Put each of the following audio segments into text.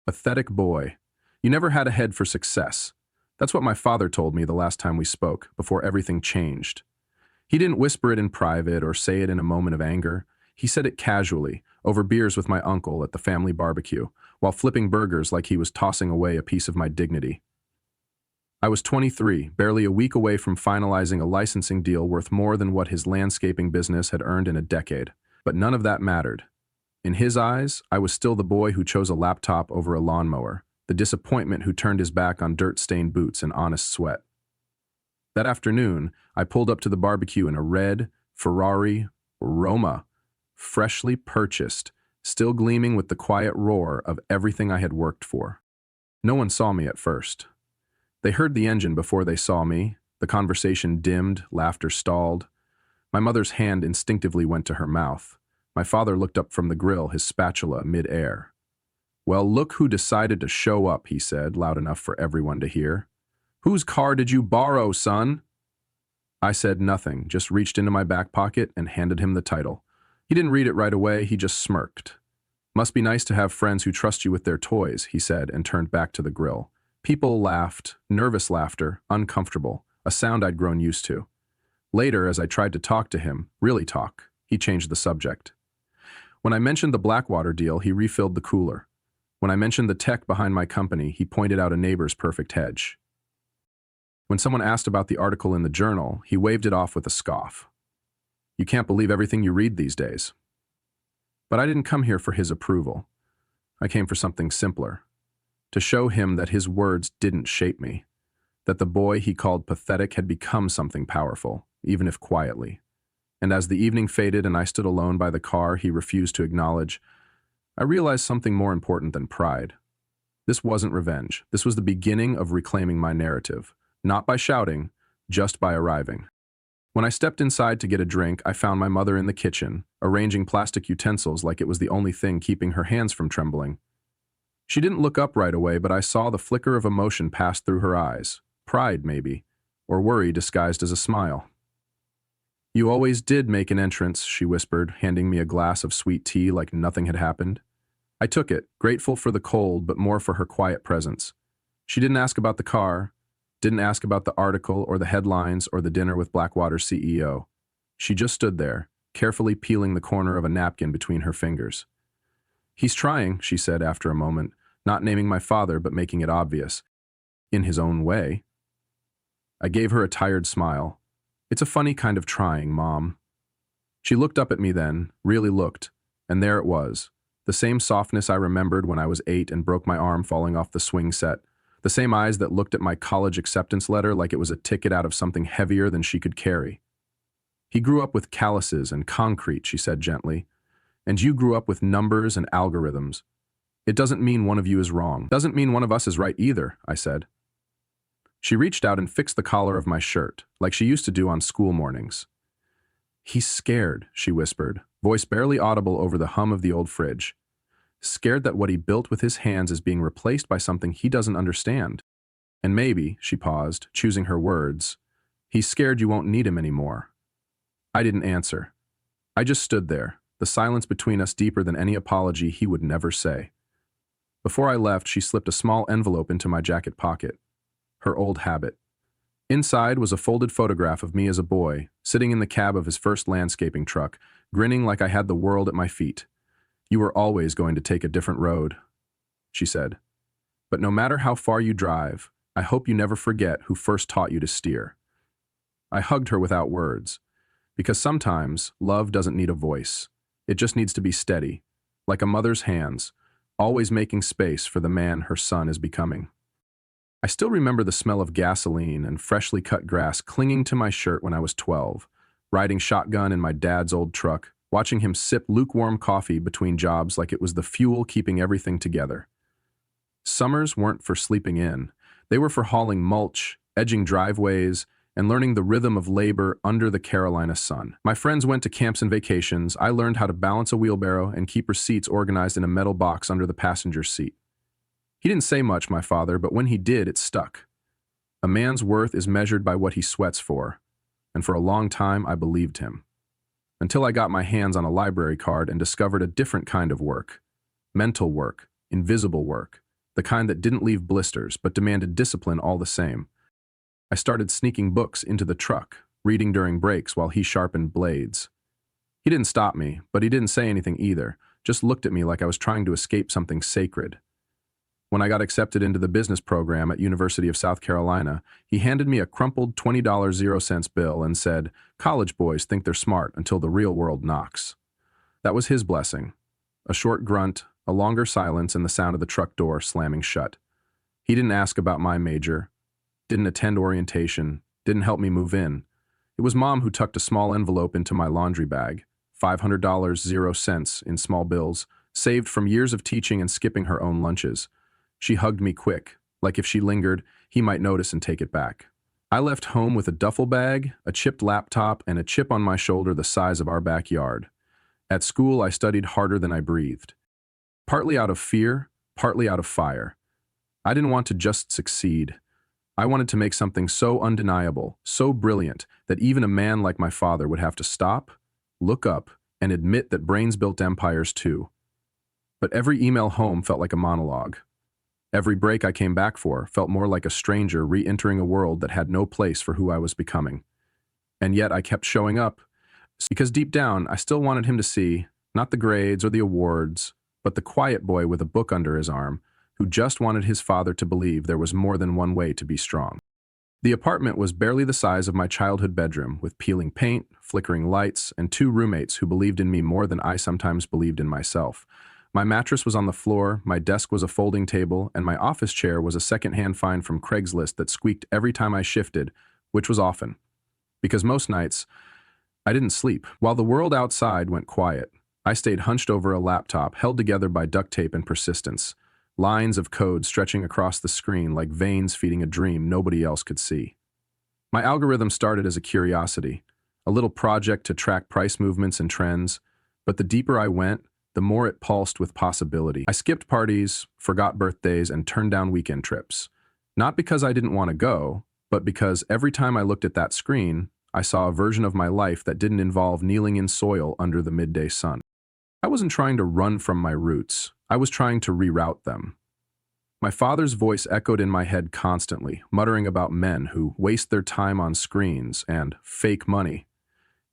Pathetic boy. You never had a head for success. That's what my father told me the last time we spoke, before everything changed. He didn't whisper it in private or say it in a moment of anger. He said it casually, over beers with my uncle at the family barbecue, while flipping burgers like he was tossing away a piece of my dignity. I was 23, barely a week away from finalizing a licensing deal worth more than what his landscaping business had earned in a decade. But none of that mattered. In his eyes, I was still the boy who chose a laptop over a lawnmower, the disappointment who turned his back on dirt-stained boots and honest sweat. That afternoon, I pulled up to the barbecue in a red Ferrari Roma, freshly purchased, still gleaming with the quiet roar of everything I had worked for. No one saw me at first. They heard the engine before they saw me. The conversation dimmed, laughter stalled. My mother's hand instinctively went to her mouth. My father looked up from the grill, his spatula mid-air. "Well, look who decided to show up," he said, loud enough for everyone to hear. "Whose car did you borrow, son?" I said nothing, just reached into my back pocket and handed him the title. He didn't read it right away, he just smirked. "Must be nice to have friends who trust you with their toys," he said, and turned back to the grill. People laughed, nervous laughter, uncomfortable, a sound I'd grown used to. Later, as I tried to talk to him, really talk, he changed the subject. When I mentioned the Blackwater deal, he refilled the cooler. When I mentioned the tech behind my company, he pointed out a neighbor's perfect hedge. When someone asked about the article in the journal, he waved it off with a scoff. "You can't believe everything you read these days." But I didn't come here for his approval. I came for something simpler. To show him that his words didn't shape me. That the boy he called pathetic had become something powerful, even if quietly. And as the evening faded and I stood alone by the car he refused to acknowledge, I realized something more important than pride. This wasn't revenge. This was the beginning of reclaiming my narrative. Not by shouting, just by arriving. When I stepped inside to get a drink, I found my mother in the kitchen, arranging plastic utensils like it was the only thing keeping her hands from trembling. She didn't look up right away, but I saw the flicker of emotion pass through her eyes. Pride, maybe, or worry disguised as a smile. "You always did make an entrance," she whispered, handing me a glass of sweet tea like nothing had happened. I took it, grateful for the cold, but more for her quiet presence. She didn't ask about the car, didn't ask about the article or the headlines or the dinner with Blackwater's CEO. She just stood there, carefully peeling the corner of a napkin between her fingers. "He's trying," she said after a moment, not naming my father but making it obvious. "In his own way." I gave her a tired smile. "It's a funny kind of trying, Mom." She looked up at me then, really looked, and there it was. The same softness I remembered when I was 8 and broke my arm falling off the swing set. The same eyes that looked at my college acceptance letter like it was a ticket out of something heavier than she could carry. "He grew up with calluses and concrete," she said gently. "And you grew up with numbers and algorithms. It doesn't mean one of you is wrong. Doesn't mean one of us is right either," I said. She reached out and fixed the collar of my shirt, like she used to do on school mornings. "He's scared," she whispered, voice barely audible over the hum of the old fridge. "Scared that what he built with his hands is being replaced by something he doesn't understand. And maybe," she paused, choosing her words, "he's scared you won't need him anymore." I didn't answer. I just stood there, the silence between us deeper than any apology he would never say. Before I left, she slipped a small envelope into my jacket pocket. Her old habit. Inside was a folded photograph of me as a boy, sitting in the cab of his first landscaping truck, grinning like I had the world at my feet. "You were always going to take a different road," she said. "But no matter how far you drive, I hope you never forget who first taught you to steer." I hugged her without words, because sometimes love doesn't need a voice. It just needs to be steady, like a mother's hands, always making space for the man her son is becoming. I still remember the smell of gasoline and freshly cut grass clinging to my shirt when I was 12, riding shotgun in my dad's old truck, watching him sip lukewarm coffee between jobs like it was the fuel keeping everything together. Summers weren't for sleeping in. They were for hauling mulch, edging driveways, and learning the rhythm of labor under the Carolina sun. My friends went to camps and vacations. I learned how to balance a wheelbarrow and keep receipts organized in a metal box under the passenger's seat. He didn't say much, my father, but when he did, it stuck. A man's worth is measured by what he sweats for, and for a long time I believed him. Until I got my hands on a library card and discovered a different kind of work. Mental work, invisible work, the kind that didn't leave blisters but demanded discipline all the same. I started sneaking books into the truck, reading during breaks while he sharpened blades. He didn't stop me, but he didn't say anything either, just looked at me like I was trying to escape something sacred. When I got accepted into the business program at University of South Carolina, he handed me a crumpled $20.00 bill and said, "College boys think they're smart until the real world knocks." That was his blessing. A short grunt, a longer silence, and the sound of the truck door slamming shut. He didn't ask about my major, didn't attend orientation, didn't help me move in. It was Mom who tucked a small envelope into my laundry bag, $500.00 in small bills, saved from years of teaching and skipping her own lunches. She hugged me quick, like if she lingered, he might notice and take it back. I left home with a duffel bag, a chipped laptop, and a chip on my shoulder the size of our backyard. At school, I studied harder than I breathed. Partly out of fear, partly out of fire. I didn't want to just succeed. I wanted to make something so undeniable, so brilliant, that even a man like my father would have to stop, look up, and admit that brains built empires too. But every email home felt like a monologue. Every break I came back for felt more like a stranger re-entering a world that had no place for who I was becoming. And yet I kept showing up, because deep down I still wanted him to see, not the grades or the awards, but the quiet boy with a book under his arm, who just wanted his father to believe there was more than one way to be strong. The apartment was barely the size of my childhood bedroom, with peeling paint, flickering lights, and 2 roommates who believed in me more than I sometimes believed in myself. My mattress was on the floor, my desk was a folding table, and my office chair was a second-hand find from Craigslist that squeaked every time I shifted, which was often. Because most nights, I didn't sleep. While the world outside went quiet, I stayed hunched over a laptop, held together by duct tape and persistence, lines of code stretching across the screen like veins feeding a dream nobody else could see. My algorithm started as a curiosity, a little project to track price movements and trends, but the deeper I went, the more it pulsed with possibility. I skipped parties, forgot birthdays, and turned down weekend trips. Not because I didn't want to go, but because every time I looked at that screen, I saw a version of my life that didn't involve kneeling in soil under the midday sun. I wasn't trying to run from my roots. I was trying to reroute them. My father's voice echoed in my head constantly, muttering about men who waste their time on screens and fake money.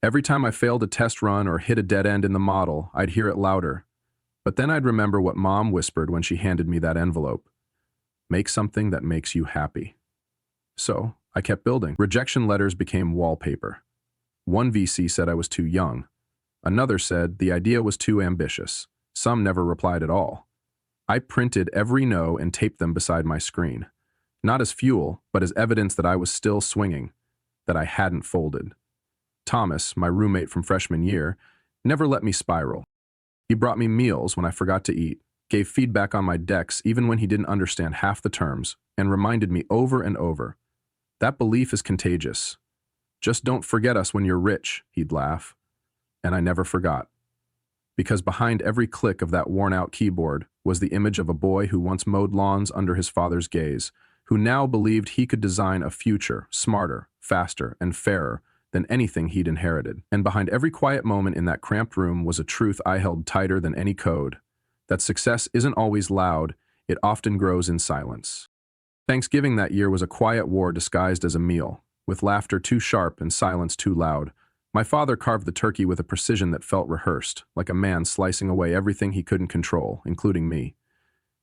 Every time I failed a test run or hit a dead end in the model, I'd hear it louder. But then I'd remember what Mom whispered when she handed me that envelope. Make something that makes you happy. So, I kept building. Rejection letters became wallpaper. One VC said I was too young. Another said the idea was too ambitious. Some never replied at all. I printed every no and taped them beside my screen. Not as fuel, but as evidence that I was still swinging, that I hadn't folded. Thomas, my roommate from freshman year, never let me spiral. He brought me meals when I forgot to eat, gave feedback on my decks even when he didn't understand half the terms, and reminded me over and over. That belief is contagious. Just don't forget us when you're rich, he'd laugh. And I never forgot. Because behind every click of that worn-out keyboard was the image of a boy who once mowed lawns under his father's gaze, who now believed he could design a future smarter, faster, and fairer than anything he'd inherited. And behind every quiet moment in that cramped room was a truth I held tighter than any code, that success isn't always loud, it often grows in silence. Thanksgiving that year was a quiet war disguised as a meal, with laughter too sharp and silence too loud. My father carved the turkey with a precision that felt rehearsed, like a man slicing away everything he couldn't control, including me.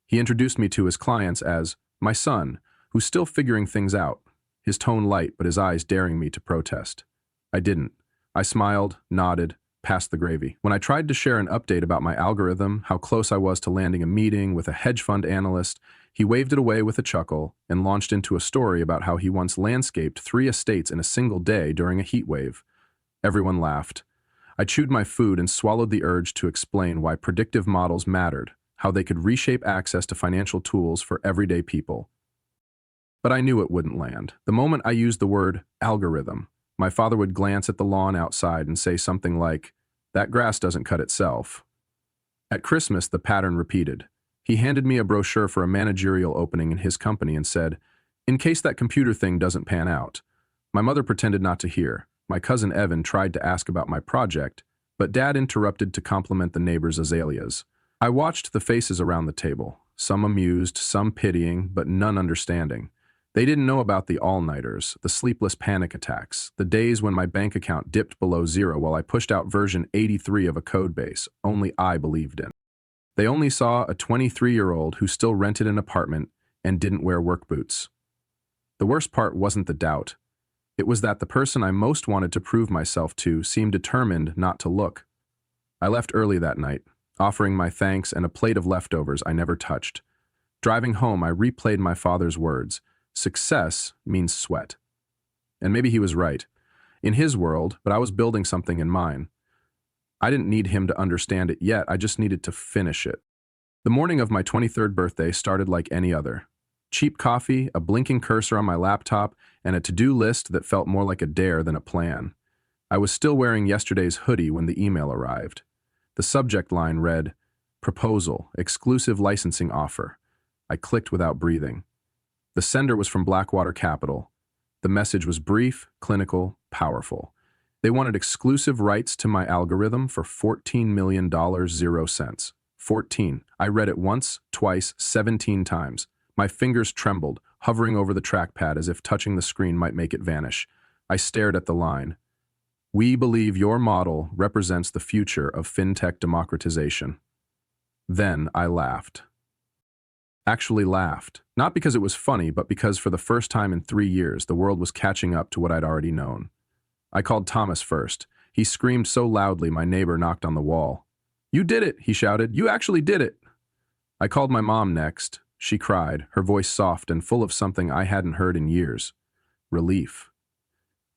He introduced me to his clients as my son, who's still figuring things out, his tone light but his eyes daring me to protest. I didn't. I smiled, nodded, passed the gravy. When I tried to share an update about my algorithm, how close I was to landing a meeting with a hedge fund analyst, he waved it away with a chuckle and launched into a story about how he once landscaped 3 estates in a single day during a heat wave. Everyone laughed. I chewed my food and swallowed the urge to explain why predictive models mattered, how they could reshape access to financial tools for everyday people. But I knew it wouldn't land. The moment I used the word algorithm, my father would glance at the lawn outside and say something like, "That grass doesn't cut itself." At Christmas, the pattern repeated. He handed me a brochure for a managerial opening in his company and said, "In case that computer thing doesn't pan out." My mother pretended not to hear. My cousin Evan tried to ask about my project, but Dad interrupted to compliment the neighbor's azaleas. I watched the faces around the table. some amused, some pitying, but none understanding. They didn't know about the all-nighters, the sleepless panic attacks, the days when my bank account dipped below zero while I pushed out version 83 of a code base only I believed in. They only saw a 23-year-old who still rented an apartment and didn't wear work boots. The worst part wasn't the doubt. It was that the person I most wanted to prove myself to seemed determined not to look. I left early that night, offering my thanks and a plate of leftovers I never touched. Driving home, I replayed my father's words. Success means sweat. And maybe he was right. In his world, but I was building something in mine. I didn't need him to understand it yet, I just needed to finish it. The morning of my 23rd birthday started like any other. Cheap coffee, a blinking cursor on my laptop, and a to-do list that felt more like a dare than a plan. I was still wearing yesterday's hoodie when the email arrived. The subject line read, "Proposal, exclusive licensing offer." I clicked without breathing. The sender was from Blackwater Capital. The message was brief, clinical, powerful. They wanted exclusive rights to my algorithm for $14 million, 0 cents. 14. I read it once, twice, 17 times. My fingers trembled, hovering over the trackpad as if touching the screen might make it vanish. I stared at the line. "We believe your model represents the future of fintech democratization." Then I laughed. Actually laughed. Not because it was funny, but because for the first time in 3 years, the world was catching up to what I'd already known. I called Thomas first. He screamed so loudly my neighbor knocked on the wall. "You did it," he shouted. "You actually did it." I called my mom next. She cried, her voice soft and full of something I hadn't heard in years. Relief.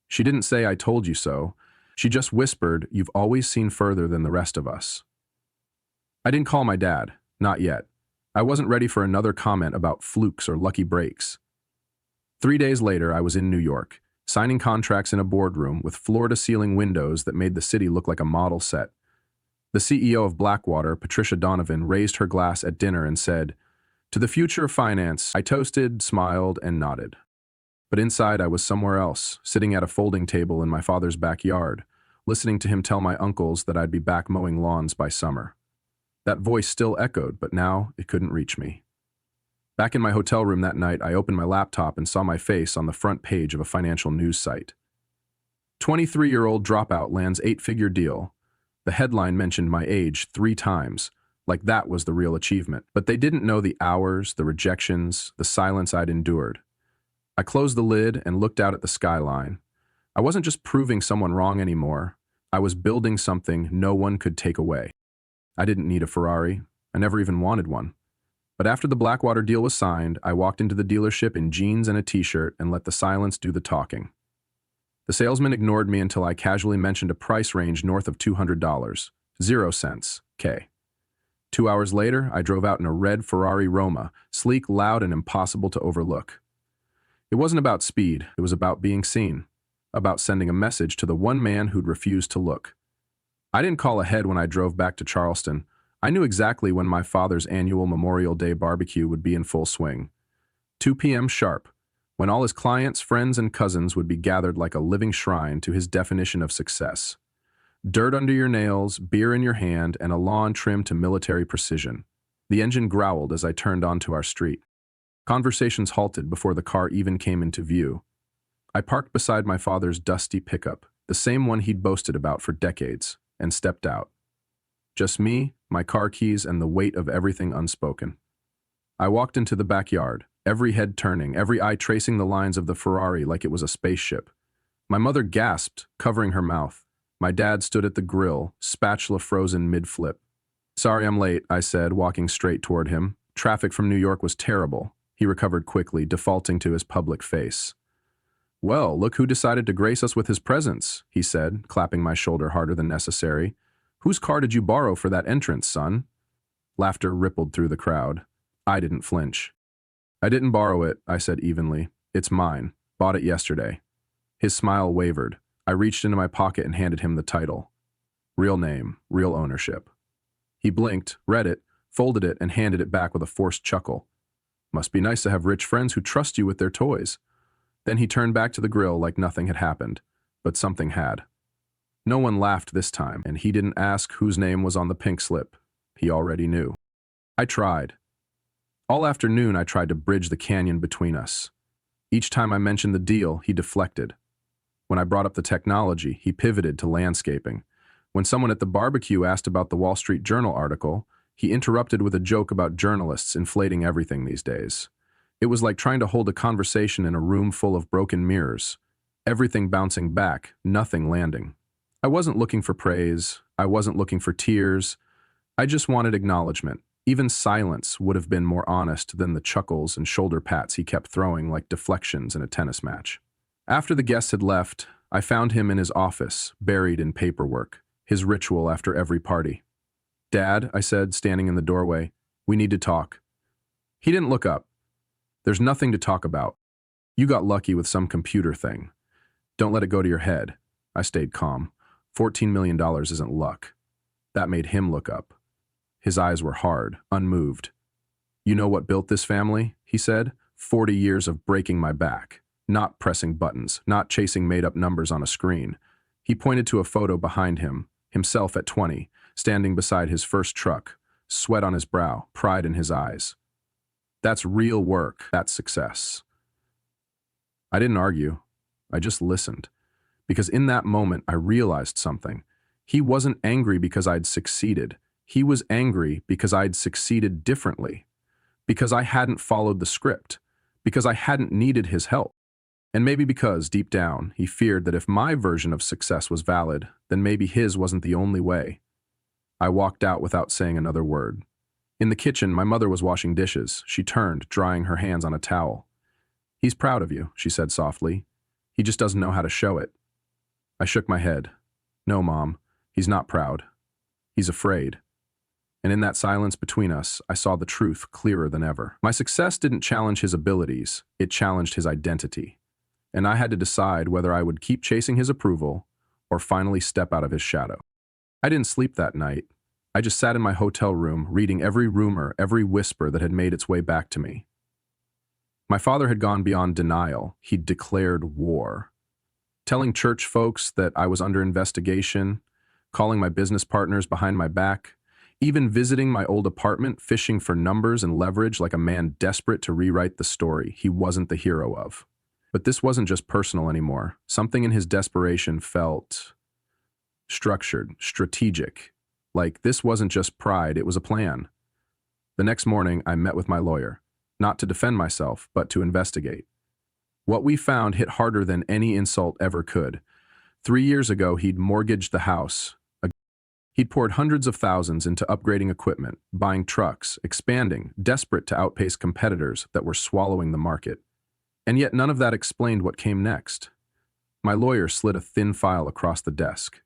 She didn't say "I told you so." She just whispered, "You've always seen further than the rest of us." I didn't call my dad. Not yet. I wasn't ready for another comment about flukes or lucky breaks. 3 days later, I was in New York, signing contracts in a boardroom with floor-to-ceiling windows that made the city look like a model set. The CEO of Blackwater, Patricia Donovan, raised her glass at dinner and said, "To the future of finance." I toasted, smiled, and nodded. But inside, I was somewhere else, sitting at a folding table in my father's backyard, listening to him tell my uncles that I'd be back mowing lawns by summer. That voice still echoed, but now it couldn't reach me. Back in my hotel room that night, I opened my laptop and saw my face on the front page of a financial news site. 23-year-old dropout lands 8-figure deal. The headline mentioned my age 3 times, like that was the real achievement. But they didn't know the hours, the rejections, the silence I'd endured. I closed the lid and looked out at the skyline. I wasn't just proving someone wrong anymore. I was building something no one could take away. I didn't need a Ferrari. I never even wanted one. But after the Blackwater deal was signed, I walked into the dealership in jeans and a t-shirt and let the silence do the talking. The salesman ignored me until I casually mentioned a price range north of $200, 0 cents, K. 2 hours later, I drove out in a red Ferrari Roma, sleek, loud, and impossible to overlook. It wasn't about speed, it was about being seen, about sending a message to the one man who'd refused to look. I didn't call ahead when I drove back to Charleston. I knew exactly when my father's annual Memorial Day barbecue would be in full swing. 2 p.m. sharp, when all his clients, friends, and cousins would be gathered like a living shrine to his definition of success. Dirt under your nails, beer in your hand, and a lawn trimmed to military precision. The engine growled as I turned onto our street. Conversations halted before the car even came into view. I parked beside my father's dusty pickup, the same one he'd boasted about for decades, and stepped out. Just me, my car keys, and the weight of everything unspoken. I walked into the backyard, every head turning, every eye tracing the lines of the Ferrari like it was a spaceship. My mother gasped, covering her mouth. My dad stood at the grill, spatula frozen mid-flip. "Sorry I'm late," I said, walking straight toward him. Traffic from New York was terrible. He recovered quickly, defaulting to his public face. "Well, look who decided to grace us with his presence," he said, clapping my shoulder harder than necessary. "Whose car did you borrow for that entrance, son?" Laughter rippled through the crowd. I didn't flinch. "I didn't borrow it," I said evenly. "It's mine. Bought it yesterday." His smile wavered. I reached into my pocket and handed him the title. Real name, real ownership. He blinked, read it, folded it, and handed it back with a forced chuckle. "Must be nice to have rich friends who trust you with their toys." Then he turned back to the grill like nothing had happened, but something had. No one laughed this time, and he didn't ask whose name was on the pink slip. He already knew. I tried. All afternoon, I tried to bridge the canyon between us. Each time I mentioned the deal, he deflected. When I brought up the technology, he pivoted to landscaping. When someone at the barbecue asked about the Wall Street Journal article, he interrupted with a joke about journalists inflating everything these days. It was like trying to hold a conversation in a room full of broken mirrors. Everything bouncing back, nothing landing. I wasn't looking for praise. I wasn't looking for tears. I just wanted acknowledgement. Even silence would have been more honest than the chuckles and shoulder pats he kept throwing like deflections in a tennis match. After the guests had left, I found him in his office, buried in paperwork, his ritual after every party. "Dad," I said, standing in the doorway, "we need to talk." He didn't look up. "There's nothing to talk about. You got lucky with some computer thing. Don't let it go to your head." I stayed calm. $14 million isn't luck. That made him look up. His eyes were hard, unmoved. "You know what built this family?" he said. 40 years of breaking my back. Not pressing buttons, not chasing made-up numbers on a screen. He pointed to a photo behind him, himself at 20, standing beside his first truck, sweat on his brow, pride in his eyes. "That's real work. That's success." I didn't argue. I just listened. Because in that moment, I realized something. He wasn't angry because I'd succeeded. He was angry because I'd succeeded differently. Because I hadn't followed the script. Because I hadn't needed his help. And maybe because, deep down, he feared that if my version of success was valid, then maybe his wasn't the only way. I walked out without saying another word. In the kitchen, my mother was washing dishes. She turned, drying her hands on a towel. "He's proud of you," she said softly. "He just doesn't know how to show it." I shook my head. "No, Mom, he's not proud. He's afraid." And in that silence between us, I saw the truth clearer than ever. My success didn't challenge his abilities, it challenged his identity. And I had to decide whether I would keep chasing his approval or finally step out of his shadow. I didn't sleep that night. I just sat in my hotel room, reading every rumor, every whisper that had made its way back to me. My father had gone beyond denial. He'd declared war. Telling church folks that I was under investigation, calling my business partners behind my back, even visiting my old apartment, fishing for numbers and leverage like a man desperate to rewrite the story he wasn't the hero of. But this wasn't just personal anymore. Something in his desperation felt structured, strategic. Like this wasn't just pride, it was a plan. The next morning, I met with my lawyer, not to defend myself, but to investigate. What we found hit harder than any insult ever could. 3 years ago, he'd mortgaged the house. He'd poured hundreds of thousands into upgrading equipment, buying trucks, expanding, desperate to outpace competitors that were swallowing the market. And yet none of that explained what came next. My lawyer slid a thin file across the desk.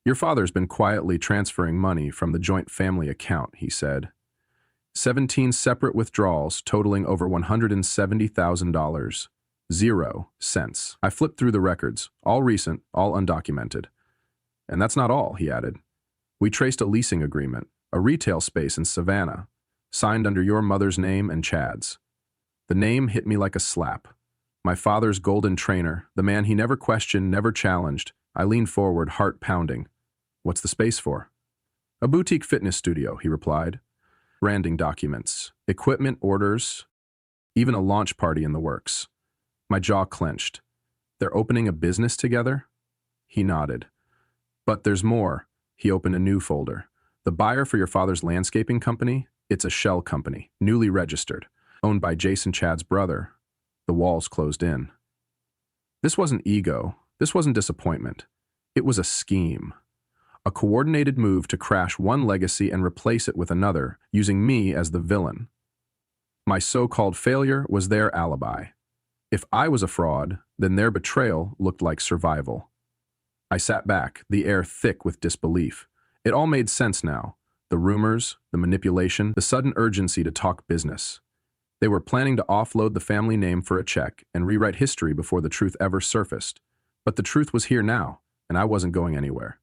"Your father's been quietly transferring money from the joint family account," he said. 17 separate withdrawals totaling over $170,000. 0 cents. I flipped through the records, all recent, all undocumented. "And that's not all," he added. "We traced a leasing agreement, a retail space in Savannah, signed under your mother's name and Chad's." The name hit me like a slap. My father's golden trainer, the man he never questioned, never challenged. I leaned forward, heart pounding. "What's the space for?" "A boutique fitness studio," he replied. "Branding documents, equipment orders, even a launch party in the works." My jaw clenched. "They're opening a business together?" He nodded. "But there's more." He opened a new folder. "The buyer for your father's landscaping company? It's a shell company, newly registered, owned by Jason Chad's brother." The walls closed in. This wasn't ego. This wasn't disappointment. It was a scheme. A coordinated move to crash one legacy and replace it with another, using me as the villain. My so-called failure was their alibi. If I was a fraud, then their betrayal looked like survival. I sat back, the air thick with disbelief. It all made sense now. The rumors, the manipulation, the sudden urgency to talk business. They were planning to offload the family name for a check and rewrite history before the truth ever surfaced. But the truth was here now, and I wasn't going anywhere.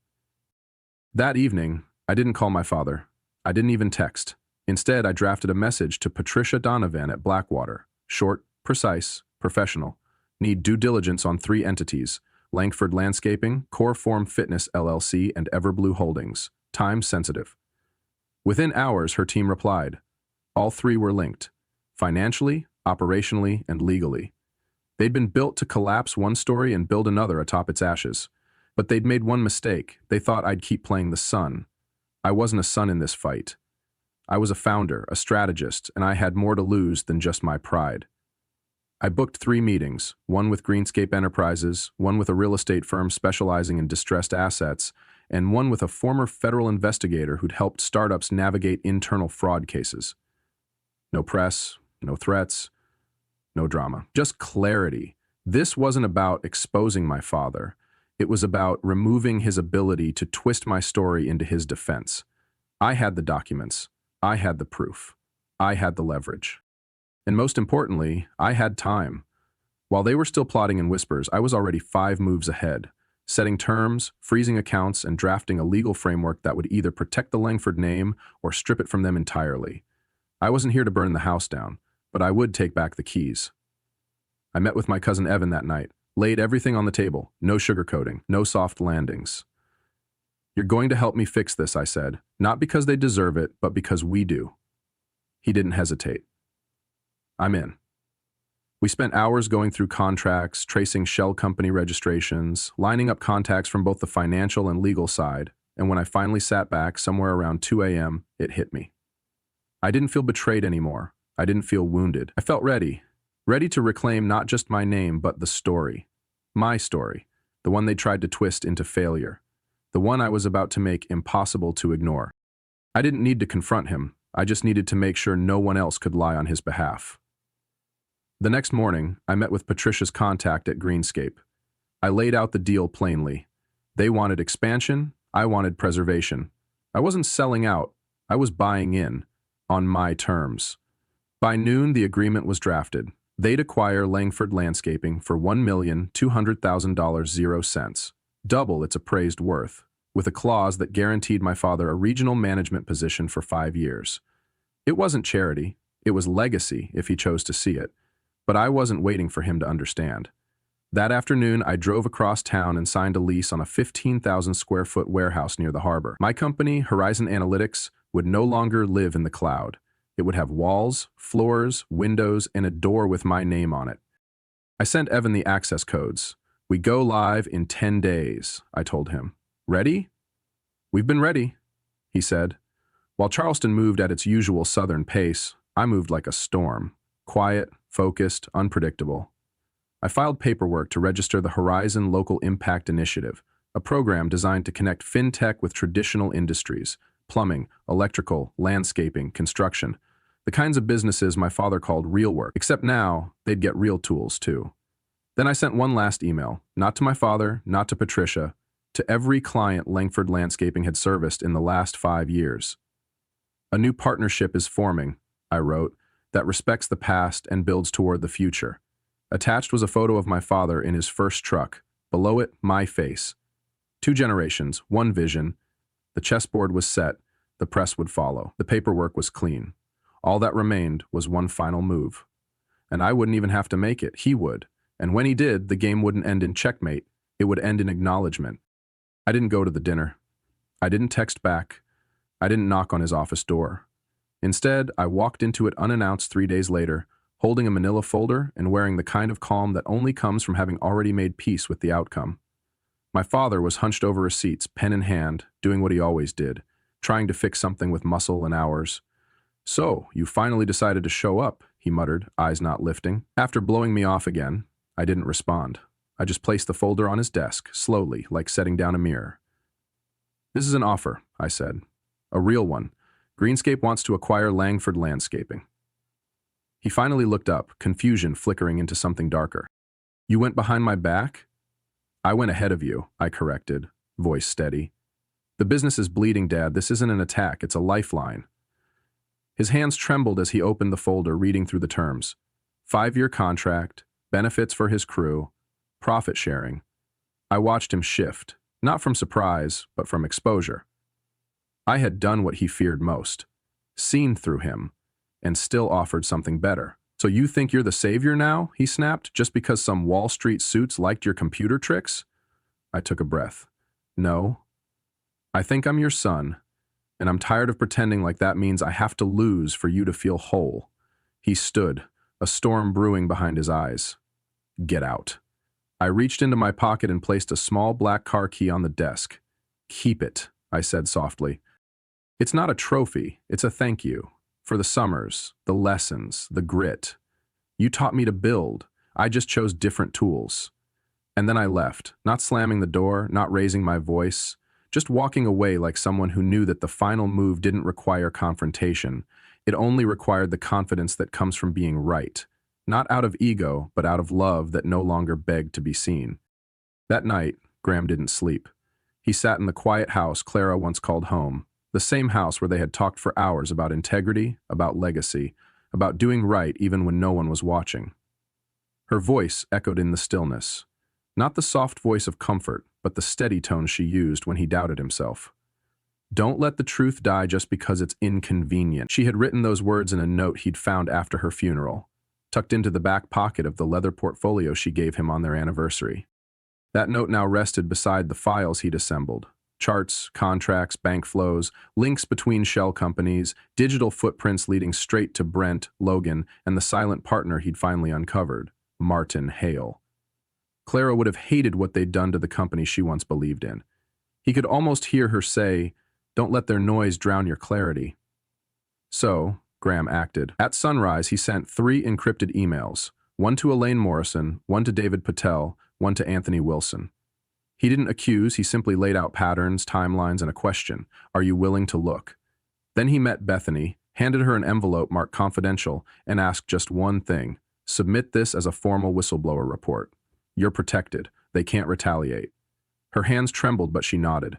That evening, I didn't call my father. I didn't even text. Instead, I drafted a message to Patricia Donovan at Blackwater. Short, precise, professional. Need due diligence on 3 entities: Langford Landscaping, Core Form Fitness LLC, and Everblue Holdings. Time sensitive. Within hours, her team replied. All three were linked, financially, operationally, and legally. They'd been built to collapse one story and build another atop its ashes. But they'd made one mistake. They thought I'd keep playing the son. I wasn't a son in this fight. I was a founder, a strategist, and I had more to lose than just my pride. I booked 3 meetings, one with Greenscape Enterprises, one with a real estate firm specializing in distressed assets, and one with a former federal investigator who'd helped startups navigate internal fraud cases. No press, no threats, no drama. Just clarity. This wasn't about exposing my father. It was about removing his ability to twist my story into his defense. I had the documents. I had the proof. I had the leverage. And most importantly, I had time. While they were still plotting in whispers, I was already 5 moves ahead, setting terms, freezing accounts, and drafting a legal framework that would either protect the Langford name or strip it from them entirely. I wasn't here to burn the house down, but I would take back the keys. I met with my cousin Evan that night, laid everything on the table, no sugarcoating, no soft landings. "You're going to help me fix this," I said, "not because they deserve it, but because we do." He didn't hesitate. "I'm in." We spent hours going through contracts, tracing shell company registrations, lining up contacts from both the financial and legal side, and when I finally sat back somewhere around 2 a.m., it hit me. I didn't feel betrayed anymore. I didn't feel wounded. I felt ready to reclaim not just my name, but the story. My story, the one they tried to twist into failure, the one I was about to make impossible to ignore. I didn't need to confront him. I just needed to make sure no one else could lie on his behalf. The next morning, I met with Patricia's contact at Greenscape. I laid out the deal plainly. They wanted expansion, I wanted preservation. I wasn't selling out, I was buying in, on my terms. By noon, the agreement was drafted. They'd acquire Langford Landscaping for $1,200,000 0 cents, double its appraised worth, with a clause that guaranteed my father a regional management position for 5 years. It wasn't charity, it was legacy if he chose to see it. But I wasn't waiting for him to understand. That afternoon, I drove across town and signed a lease on a 15,000 square foot warehouse near the harbor. My company, Horizon Analytics, would no longer live in the cloud. It would have walls, floors, windows, and a door with my name on it. I sent Evan the access codes. "We go live in 10 days, I told him. "Ready?" "We've been ready," he said. While Charleston moved at its usual southern pace, I moved like a storm. Quiet, focused, unpredictable. I filed paperwork to register the Horizon Local Impact Initiative, a program designed to connect fintech with traditional industries, plumbing, electrical, landscaping, construction, the kinds of businesses my father called real work, except now they'd get real tools too. Then I sent one last email, not to my father, not to Patricia, to every client Langford Landscaping had serviced in the last 5 years. "A new partnership is forming," I wrote, "that respects the past and builds toward the future." Attached was a photo of my father in his first truck. Below it, my face. 2 generations, one vision. The chessboard was set. The press would follow. The paperwork was clean. All that remained was one final move. And I wouldn't even have to make it. He would. And when he did, the game wouldn't end in checkmate. It would end in acknowledgement. I didn't go to the dinner. I didn't text back. I didn't knock on his office door. Instead, I walked into it unannounced 3 days later, holding a manila folder and wearing the kind of calm that only comes from having already made peace with the outcome. My father was hunched over receipts, pen in hand, doing what he always did, trying to fix something with muscle and hours. "So, you finally decided to show up," he muttered, eyes not lifting. After blowing me off again, I didn't respond. I just placed the folder on his desk, slowly, like setting down a mirror. "This is an offer," I said. "A real one. Greenscape wants to acquire Langford Landscaping." He finally looked up, confusion flickering into something darker. "You went behind my back?" "I went ahead of you," I corrected, voice steady. "The business is bleeding, Dad. This isn't an attack, it's a lifeline." His hands trembled as he opened the folder, reading through the terms. 5-year contract, benefits for his crew, profit sharing. I watched him shift, not from surprise, but from exposure. I had done what he feared most, seen through him, and still offered something better. "So you think you're the savior now?" he snapped, "just because some Wall Street suits liked your computer tricks?" I took a breath. "No. I think I'm your son, and I'm tired of pretending like that means I have to lose for you to feel whole. He stood, a storm brewing behind his eyes. Get out. I reached into my pocket and placed a small black car key on the desk. Keep it, I said softly. It's not a trophy, it's a thank you. For the summers, the lessons, the grit. You taught me to build. I just chose different tools. And then I left, not slamming the door, not raising my voice, just walking away like someone who knew that the final move didn't require confrontation. It only required the confidence that comes from being right. Not out of ego, but out of love that no longer begged to be seen. That night, Graham didn't sleep. He sat in the quiet house Clara once called home, the same house where they had talked for hours about integrity, about legacy, about doing right even when no one was watching. Her voice echoed in the stillness. Not the soft voice of comfort, but the steady tone she used when he doubted himself. Don't let the truth die just because it's inconvenient. She had written those words in a note he'd found after her funeral, tucked into the back pocket of the leather portfolio she gave him on their anniversary. That note now rested beside the files he'd assembled. Charts, contracts, bank flows, links between shell companies, digital footprints leading straight to Brent, Logan, and the silent partner he'd finally uncovered, Martin Hale. Clara would have hated what they'd done to the company she once believed in. He could almost hear her say, "Don't let their noise drown your clarity." So, Graham acted. At sunrise, he sent 3 encrypted emails, one to Elaine Morrison, one to David Patel, one to Anthony Wilson. He didn't accuse, he simply laid out patterns, timelines, and a question. Are you willing to look? Then he met Bethany, handed her an envelope marked confidential, and asked just one thing. Submit this as a formal whistleblower report. You're protected. They can't retaliate. Her hands trembled, but she nodded.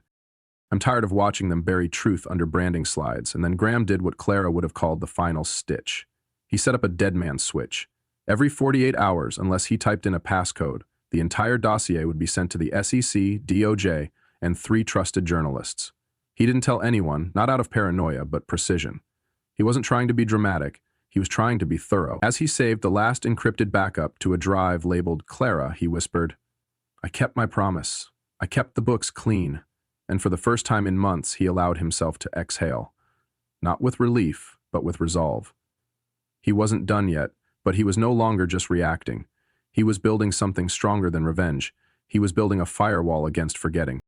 I'm tired of watching them bury truth under branding slides, and then Graham did what Clara would have called the final stitch. He set up a dead man switch. Every 48 hours, unless he typed in a passcode, the entire dossier would be sent to the SEC, DOJ, and 3 trusted journalists. He didn't tell anyone, not out of paranoia, but precision. He wasn't trying to be dramatic. He was trying to be thorough. As he saved the last encrypted backup to a drive labeled Clara, he whispered, I kept my promise. I kept the books clean. And for the first time in months, he allowed himself to exhale. Not with relief, but with resolve. He wasn't done yet, but he was no longer just reacting. He was building something stronger than revenge. He was building a firewall against forgetting.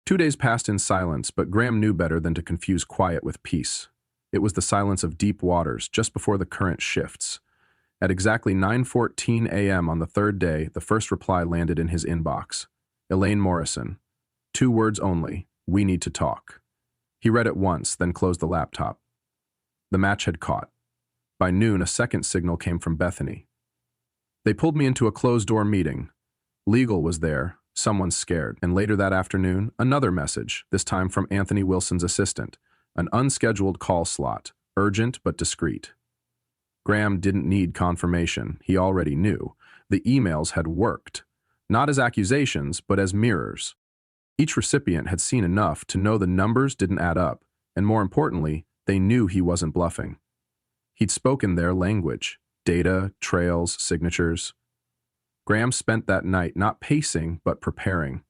2 days passed in silence, but Graham knew better than to confuse quiet with peace. It was the silence of deep waters, just before the current shifts. At exactly 9:14 a.m. on the 3rd day, the first reply landed in his inbox. Elaine Morrison. 2 words only. We need to talk. He read it once, then closed the laptop. The match had caught. By noon, a second signal came from Bethany. They pulled me into a closed-door meeting. Legal was there, someone scared, and later that afternoon, another message, this time from Anthony Wilson's assistant, an unscheduled call slot, urgent but discreet. Graham didn't need confirmation, he already knew. The emails had worked, not as accusations, but as mirrors. Each recipient had seen enough to know the numbers didn't add up, and more importantly, they knew he wasn't bluffing. He'd spoken their language. Data, trails, signatures. Graham spent that night not pacing, but preparing.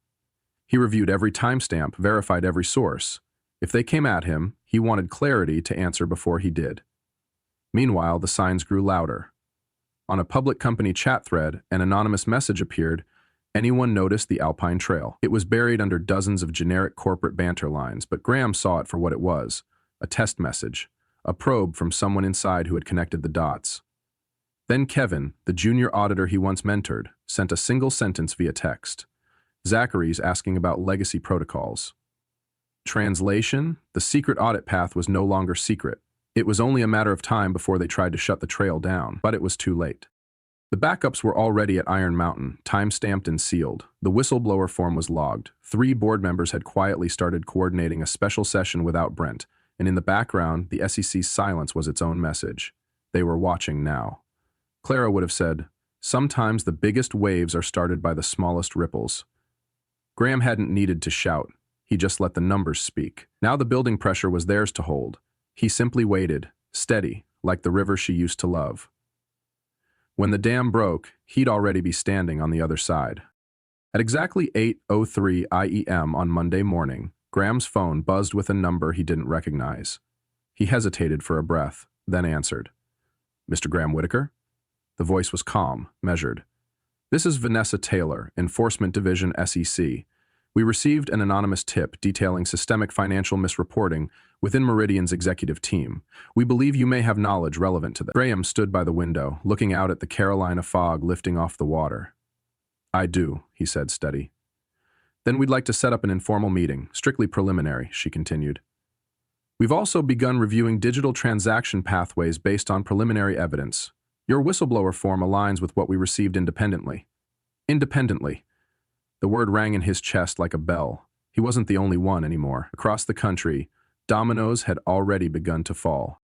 He reviewed every timestamp, verified every source. If they came at him, he wanted clarity to answer before he did. Meanwhile, the signs grew louder. On a public company chat thread, an anonymous message appeared. Anyone noticed the Alpine Trail? It was buried under dozens of generic corporate banter lines, but Graham saw it for what it was, a test message, a probe from someone inside who had connected the dots. Then Kevin, the junior auditor he once mentored, sent a single sentence via text. Zachary's asking about legacy protocols. Translation: the secret audit path was no longer secret. It was only a matter of time before they tried to shut the trail down, but it was too late. The backups were already at Iron Mountain, time-stamped and sealed. The whistleblower form was logged. 3 board members had quietly started coordinating a special session without Brent, and in the background, the SEC's silence was its own message. They were watching now. Clara would have said, sometimes the biggest waves are started by the smallest ripples. Graham hadn't needed to shout. He just let the numbers speak. Now the building pressure was theirs to hold. He simply waited, steady, like the river she used to love. When the dam broke, he'd already be standing on the other side. At exactly 8:03 IEM on Monday morning, Graham's phone buzzed with a number he didn't recognize. He hesitated for a breath, then answered. "Mr. Graham Whitaker?" The voice was calm, measured. "This is Vanessa Taylor, Enforcement Division SEC. We received an anonymous tip detailing systemic financial misreporting within Meridian's executive team. We believe you may have knowledge relevant to that." Graham stood by the window, looking out at the Carolina fog lifting off the water. "I do," he said, steady. "Then we'd like to set up an informal meeting, strictly preliminary," she continued. "We've also begun reviewing digital transaction pathways based on preliminary evidence. Your whistleblower form aligns with what we received independently." Independently. The word rang in his chest like a bell. He wasn't the only one anymore. Across the country, dominoes had already begun to fall.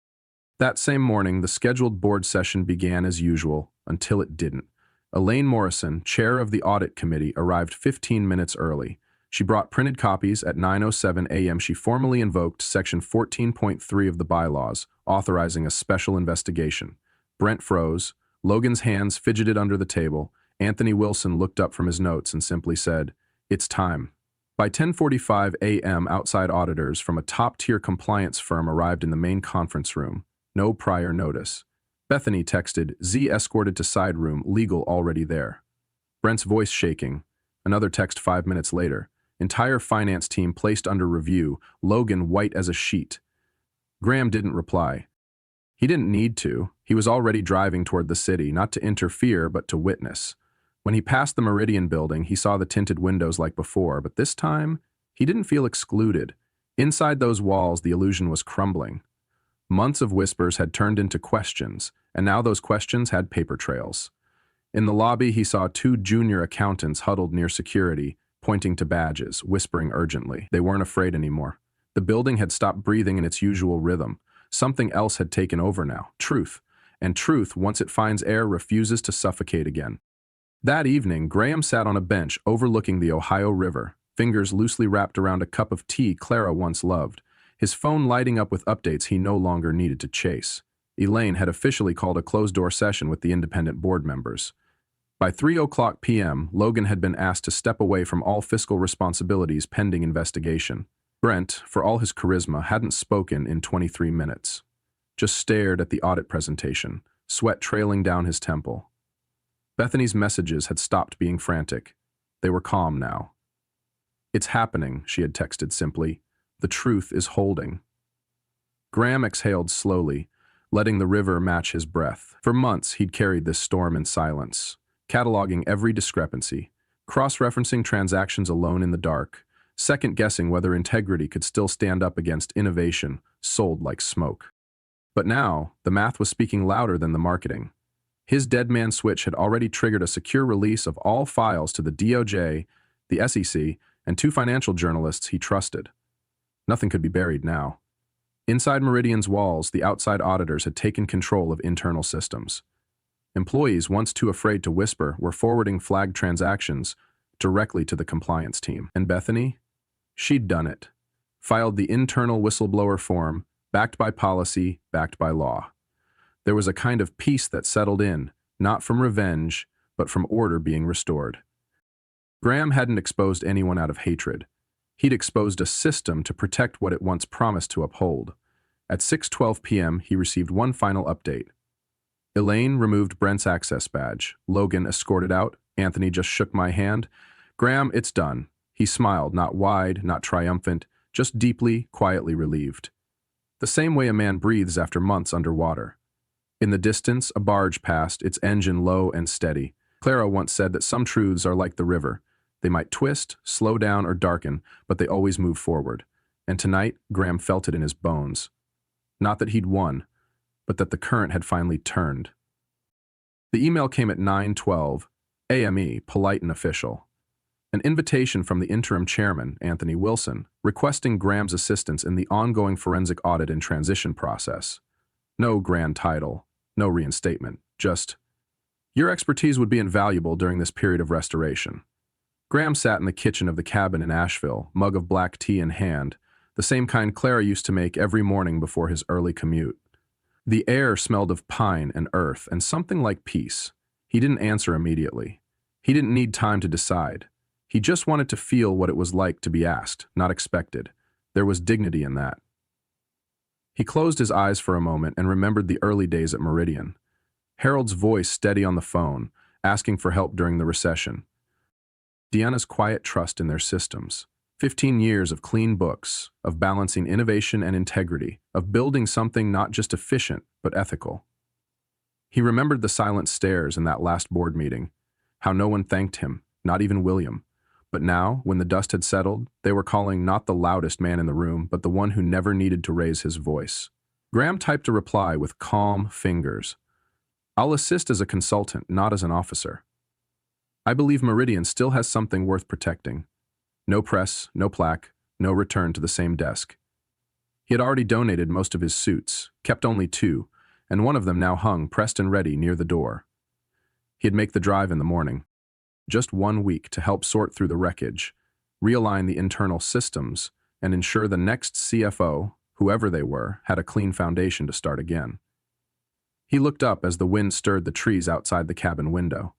That same morning, the scheduled board session began as usual, until it didn't. Elaine Morrison, chair of the audit committee, arrived 15 minutes early. She brought printed copies. At 9:07 a.m. she formally invoked Section 14.3 of the bylaws, authorizing a special investigation. Brent froze. Logan's hands fidgeted under the table. Anthony Wilson looked up from his notes and simply said, "It's time." By 10:45 a.m., outside auditors from a top-tier compliance firm arrived in the main conference room. No prior notice. Bethany texted, "Z escorted to side room, legal already there." Brent's voice shaking. Another text 5 minutes later. Entire finance team placed under review, Logan white as a sheet. Graham didn't reply. He didn't need to. He was already driving toward the city, not to interfere, but to witness. When he passed the Meridian building, he saw the tinted windows like before, but this time, he didn't feel excluded. Inside those walls, the illusion was crumbling. Months of whispers had turned into questions, and now those questions had paper trails. In the lobby, he saw 2 junior accountants huddled near security, pointing to badges, whispering urgently. They weren't afraid anymore. The building had stopped breathing in its usual rhythm. Something else had taken over now. Truth. And truth, once it finds air, refuses to suffocate again. That evening, Graham sat on a bench overlooking the Ohio River, fingers loosely wrapped around a cup of tea Clara once loved, his phone lighting up with updates he no longer needed to chase. Elaine had officially called a closed-door session with the independent board members. By 3:00 p.m., Logan had been asked to step away from all fiscal responsibilities pending investigation. Brent, for all his charisma, hadn't spoken in 23 minutes. Just stared at the audit presentation, sweat trailing down his temple. Bethany's messages had stopped being frantic. They were calm now. "It's happening," she had texted simply. "The truth is holding." Graham exhaled slowly, letting the river match his breath. For months, he'd carried this storm in silence, cataloging every discrepancy, cross-referencing transactions alone in the dark, second-guessing whether integrity could still stand up against innovation sold like smoke. But now, the math was speaking louder than the marketing. His dead man switch had already triggered a secure release of all files to the DOJ, the SEC, and 2 financial journalists he trusted. Nothing could be buried now. Inside Meridian's walls, the outside auditors had taken control of internal systems. Employees, once too afraid to whisper, were forwarding flagged transactions directly to the compliance team. And Bethany? She'd done it. Filed the internal whistleblower form, backed by policy, backed by law. There was a kind of peace that settled in, not from revenge, but from order being restored. Graham hadn't exposed anyone out of hatred. He'd exposed a system to protect what it once promised to uphold. At 6:12 p.m., he received one final update. Elaine removed Brent's access badge. Logan escorted out. Anthony just shook my hand. "Graham, it's done." He smiled, not wide, not triumphant, just deeply, quietly relieved. The same way a man breathes after months underwater. In the distance, a barge passed, its engine low and steady. Clara once said that some truths are like the river. They might twist, slow down, or darken, but they always move forward. And tonight, Graham felt it in his bones. Not that he'd won, but that the current had finally turned. The email came at 9:12, AME, polite and official. An invitation from the interim chairman, Anthony Wilson, requesting Graham's assistance in the ongoing forensic audit and transition process. No grand title, no reinstatement, just, "Your expertise would be invaluable during this period of restoration." Graham sat in the kitchen of the cabin in Asheville, mug of black tea in hand, the same kind Clara used to make every morning before his early commute. The air smelled of pine and earth and something like peace. He didn't answer immediately. He didn't need time to decide. He just wanted to feel what it was like to be asked, not expected. There was dignity in that. He closed his eyes for a moment and remembered the early days at Meridian. Harold's voice steady on the phone, asking for help during the recession. Deanna's quiet trust in their systems. 15 years of clean books, of balancing innovation and integrity, of building something not just efficient, but ethical. He remembered the silent stares in that last board meeting, how no one thanked him, not even William. But now, when the dust had settled, they were calling not the loudest man in the room, but the one who never needed to raise his voice. Graham typed a reply with calm fingers. "I'll assist as a consultant, not as an officer. I believe Meridian still has something worth protecting. No press, no plaque, no return to the same desk." He had already donated most of his suits, kept only 2, and one of them now hung pressed and ready near the door. He'd make the drive in the morning. Just 1 week to help sort through the wreckage, realign the internal systems, and ensure the next CFO, whoever they were, had a clean foundation to start again. He looked up as the wind stirred the trees outside the cabin window.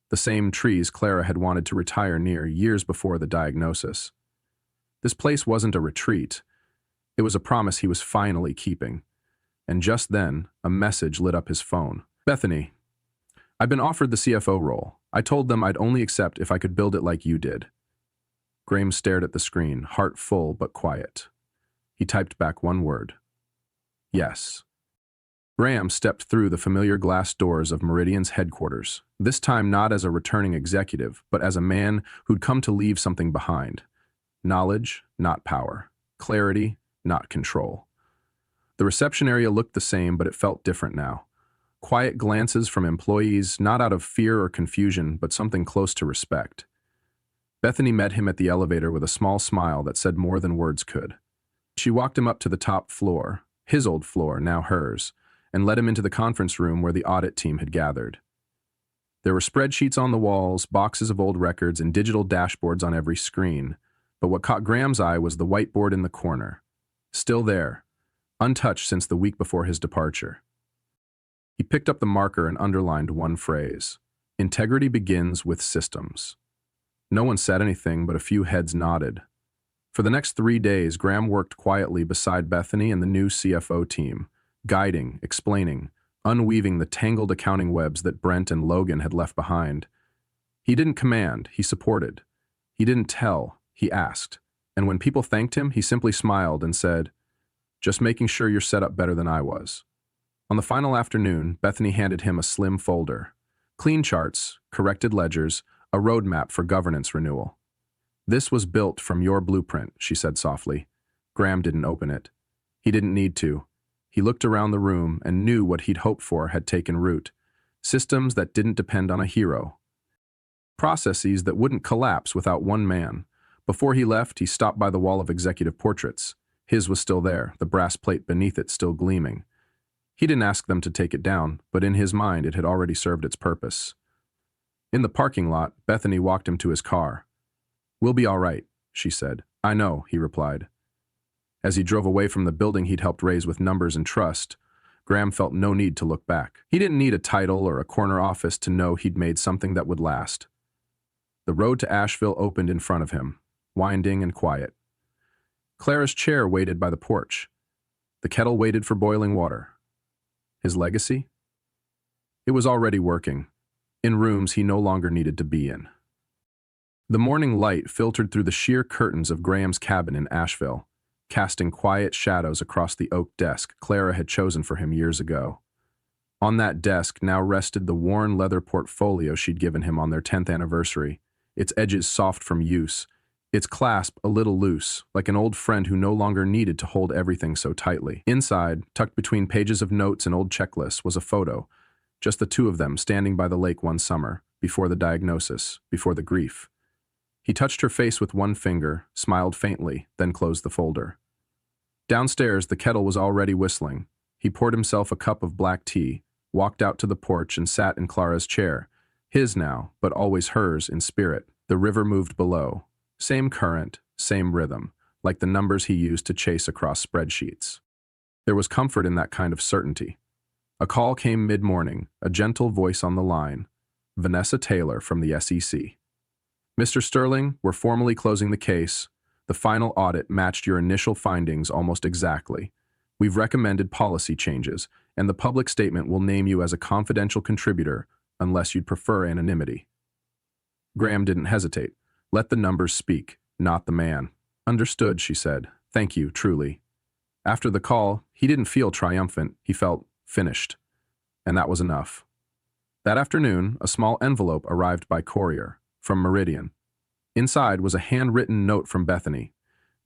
The same trees Clara had wanted to retire near years before the diagnosis. This place wasn't a retreat. It was a promise he was finally keeping. And just then, a message lit up his phone. "Bethany, I've been offered the CFO role. I told them I'd only accept if I could build it like you did." Graham stared at the screen, heart full but quiet. He typed back one word. "Yes." Graham stepped through the familiar glass doors of Meridian's headquarters, this time not as a returning executive, but as a man who'd come to leave something behind. Knowledge, not power. Clarity, not control. The reception area looked the same, but it felt different now. Quiet glances from employees, not out of fear or confusion, but something close to respect. Bethany met him at the elevator with a small smile that said more than words could. She walked him up to the top floor, his old floor, now hers, and led him into the conference room where the audit team had gathered. There were spreadsheets on the walls, boxes of old records, and digital dashboards on every screen, but what caught Graham's eye was the whiteboard in the corner. Still there, untouched since the week before his departure. He picked up the marker and underlined one phrase. Integrity begins with systems. No one said anything, but a few heads nodded. For the next 3 days, Graham worked quietly beside Bethany and the new CFO team, guiding, explaining, unweaving the tangled accounting webs that Brent and Logan had left behind. He didn't command, he supported. He didn't tell, he asked. And when people thanked him, he simply smiled and said, "Just making sure you're set up better than I was." On the final afternoon, Bethany handed him a slim folder. Clean charts, corrected ledgers, a roadmap for governance renewal. "This was built from your blueprint," she said softly. Graham didn't open it. He didn't need to. He looked around the room and knew what he'd hoped for had taken root. Systems that didn't depend on a hero. Processes that wouldn't collapse without one man. Before he left, he stopped by the wall of executive portraits. His was still there, the brass plate beneath it still gleaming. He didn't ask them to take it down, but in his mind it had already served its purpose. In the parking lot, Bethany walked him to his car. "We'll be all right," she said. "I know," he replied. As he drove away from the building he'd helped raise with numbers and trust, Graham felt no need to look back. He didn't need a title or a corner office to know he'd made something that would last. The road to Asheville opened in front of him, winding and quiet. Clara's chair waited by the porch. The kettle waited for boiling water. His legacy? It was already working, in rooms he no longer needed to be in. The morning light filtered through the sheer curtains of Graham's cabin in Asheville, casting quiet shadows across the oak desk Clara had chosen for him years ago. On that desk now rested the worn leather portfolio she'd given him on their 10th anniversary, its edges soft from use, its clasp a little loose, like an old friend who no longer needed to hold everything so tightly. Inside, tucked between pages of notes and old checklists, was a photo, just the two of them standing by the lake one summer, before the diagnosis, before the grief. He touched her face with one finger, smiled faintly, then closed the folder. Downstairs, the kettle was already whistling. He poured himself a cup of black tea, walked out to the porch and sat in Clara's chair, his now, but always hers in spirit. The river moved below. Same current, same rhythm, like the numbers he used to chase across spreadsheets. There was comfort in that kind of certainty. A call came mid-morning, a gentle voice on the line. Vanessa Taylor from the SEC. "Mr. Sterling, we're formally closing the case. The final audit matched your initial findings almost exactly. We've recommended policy changes, and the public statement will name you as a confidential contributor unless you'd prefer anonymity." Graham didn't hesitate. Let the numbers speak, not the man. "Understood," she said. "Thank you, truly." After the call, he didn't feel triumphant. He felt finished. And that was enough. That afternoon, a small envelope arrived by courier from Meridian. Inside was a handwritten note from Bethany.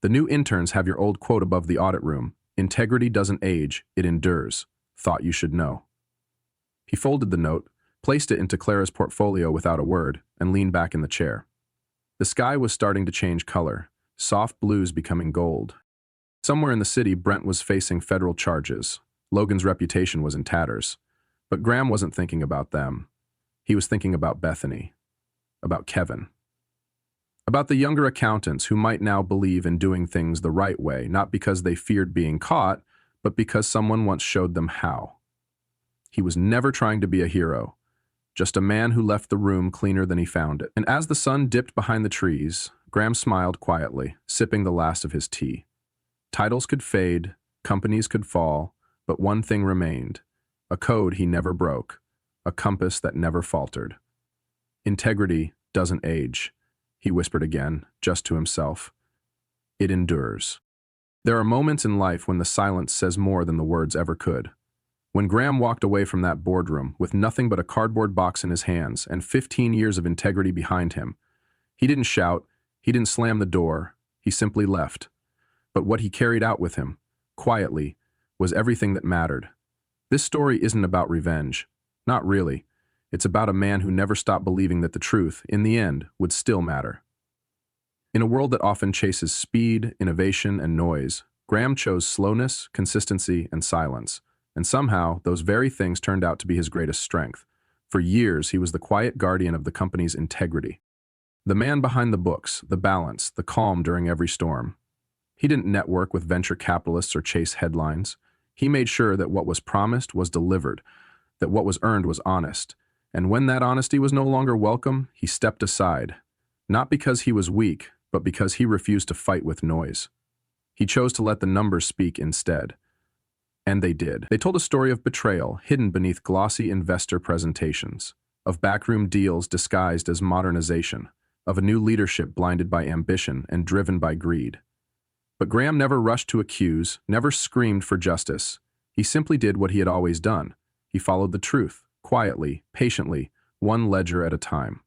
"The new interns have your old quote above the audit room. Integrity doesn't age, it endures. Thought you should know." He folded the note, placed it into Clara's portfolio without a word, and leaned back in the chair. The sky was starting to change color, soft blues becoming gold. Somewhere in the city, Brent was facing federal charges. Logan's reputation was in tatters. But Graham wasn't thinking about them. He was thinking about Bethany, about Kevin, about the younger accountants who might now believe in doing things the right way, not because they feared being caught, but because someone once showed them how. He was never trying to be a hero, just a man who left the room cleaner than he found it. And as the sun dipped behind the trees, Graham smiled quietly, sipping the last of his tea. Titles could fade, companies could fall, but one thing remained, a code he never broke, a compass that never faltered. "Integrity doesn't age," he whispered again, just to himself. "It endures." There are moments in life when the silence says more than the words ever could. When Graham walked away from that boardroom with nothing but a cardboard box in his hands and 15 years of integrity behind him, he didn't shout, he didn't slam the door, he simply left. But what he carried out with him, quietly, was everything that mattered. This story isn't about revenge. Not really. It's about a man who never stopped believing that the truth, in the end, would still matter. In a world that often chases speed, innovation, and noise, Graham chose slowness, consistency, and silence. And somehow, those very things turned out to be his greatest strength. For years, he was the quiet guardian of the company's integrity. The man behind the books, the balance, the calm during every storm. He didn't network with venture capitalists or chase headlines. He made sure that what was promised was delivered, that what was earned was honest. And when that honesty was no longer welcome, he stepped aside. Not because he was weak, but because he refused to fight with noise. He chose to let the numbers speak instead. And they did. They told a story of betrayal hidden beneath glossy investor presentations, of backroom deals disguised as modernization, of a new leadership blinded by ambition and driven by greed. But Graham never rushed to accuse, never screamed for justice. He simply did what he had always done. He followed the truth, quietly, patiently, one ledger at a time.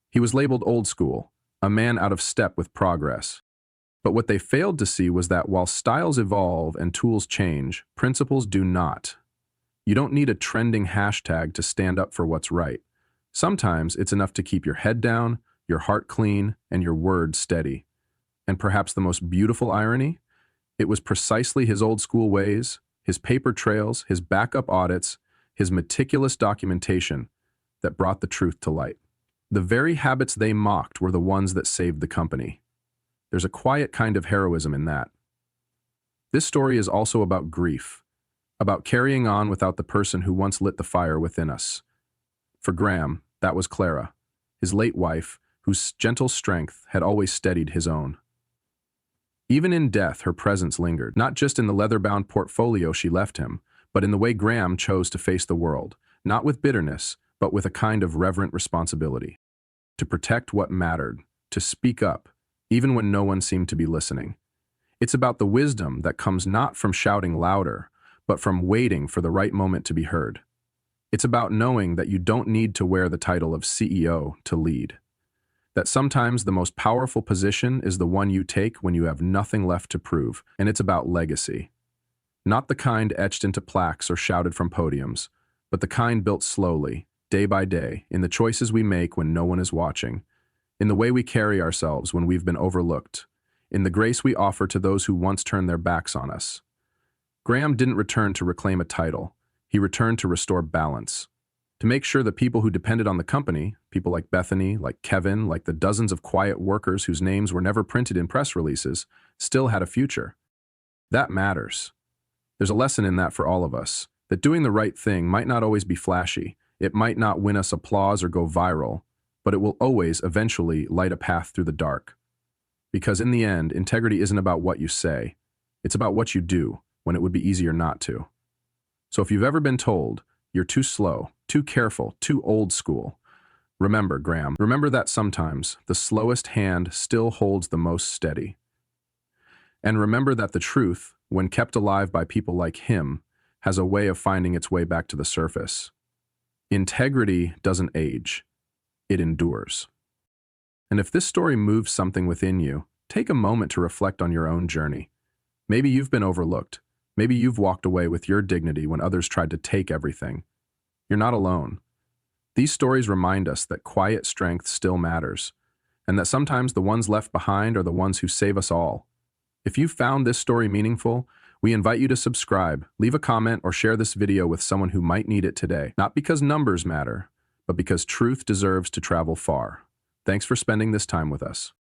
He was labeled old school, a man out of step with progress. But what they failed to see was that while styles evolve and tools change, principles do not. You don't need a trending hashtag to stand up for what's right. Sometimes it's enough to keep your head down, your heart clean, and your word steady. And perhaps the most beautiful irony? It was precisely his old school ways, his paper trails, his backup audits, his meticulous documentation that brought the truth to light. The very habits they mocked were the ones that saved the company. There's a quiet kind of heroism in that. This story is also about grief, about carrying on without the person who once lit the fire within us. For Graham, that was Clara, his late wife, whose gentle strength had always steadied his own. Even in death, her presence lingered, not just in the leather-bound portfolio she left him, but in the way Graham chose to face the world, not with bitterness, but with a kind of reverent responsibility. To protect what mattered, to speak up, even when no one seemed to be listening. It's about the wisdom that comes not from shouting louder, but from waiting for the right moment to be heard. It's about knowing that you don't need to wear the title of CEO to lead. That sometimes the most powerful position is the one you take when you have nothing left to prove, and it's about legacy. Not the kind etched into plaques or shouted from podiums, but the kind built slowly, day by day, in the choices we make when no one is watching, in the way we carry ourselves when we've been overlooked, in the grace we offer to those who once turned their backs on us. Graham didn't return to reclaim a title. He returned to restore balance, to make sure the people who depended on the company, people like Bethany, like Kevin, like the dozens of quiet workers whose names were never printed in press releases, still had a future. That matters. There's a lesson in that for all of us, that doing the right thing might not always be flashy, it might not win us applause or go viral, but it will always eventually light a path through the dark. Because in the end, integrity isn't about what you say. It's about what you do when it would be easier not to. So if you've ever been told you're too slow, too careful, too old school, remember, Graham, remember that sometimes the slowest hand still holds the most steady. And remember that the truth, when kept alive by people like him, has a way of finding its way back to the surface. Integrity doesn't age. It endures. And if this story moves something within you, take a moment to reflect on your own journey. Maybe you've been overlooked. Maybe you've walked away with your dignity when others tried to take everything. You're not alone. These stories remind us that quiet strength still matters, and that sometimes the ones left behind are the ones who save us all. If you found this story meaningful, we invite you to subscribe, leave a comment, or share this video with someone who might need it today. Not because numbers matter, but because truth deserves to travel far. Thanks for spending this time with us.